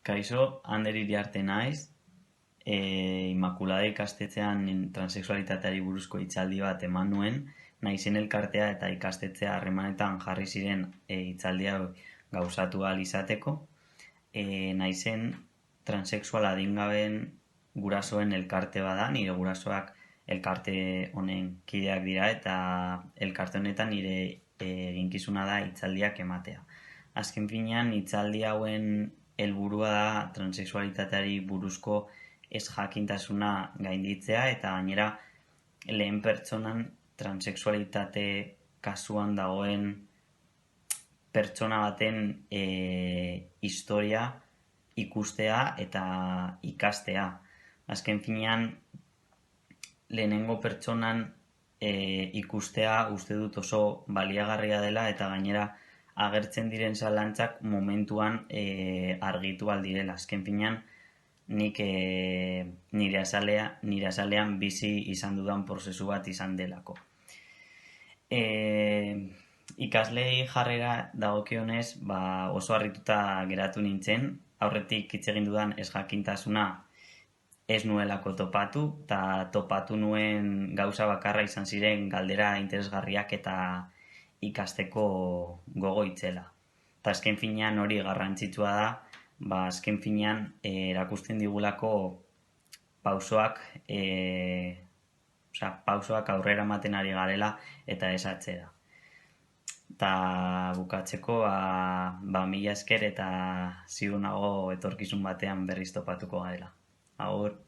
Kaixo, Ander Iriarte naiz, Immaculada ikastetxean transexualitateari buruzko hitzaldi bat eman nuen, naizen elkartea eta ikastetxea harremanetan jarri ziren hitzaldi hau gauzatu ahal izateko, naizen transexual adingabeen gurasoen elkarte bada, nire gurasoak elkarte honen kideak dira eta elkarte honetan nire eginkizuna da hitzaldiak ematea. Azken finean, hitzaldi hauen helburua da transexualitateari buruzko ez jakintasuna gainditzea eta gainera lehen pertsonan transexualitate kasuan dagoen pertsona baten historia ikustea eta ikastea. Azken finean, lehenengo pertsonan ikustea uste dut oso baliagarria dela eta gainera agertzen diren zalantzak momentuan argitu aldirela. Azken finean, nik nire azalean bizi izan dudan prozesu bat izan delako. Ikaslei jarrera dagokionez, oso harrituta geratu nintzen, aurretik hitz egin dudan ez jakintasuna ez nuelako topatu, eta topatu nuen gauza bakarra izan ziren galdera interesgarriak eta ikasteko gogo itzela. Eta azken finean hori garrantzitsua da, azken finean erakusten digulako pausoak aurrera ematen ari garela eta ez atzera. Eta bukatzeko, mila esker eta ziur nago etorkizun batean berriz topatuko garela. Agur.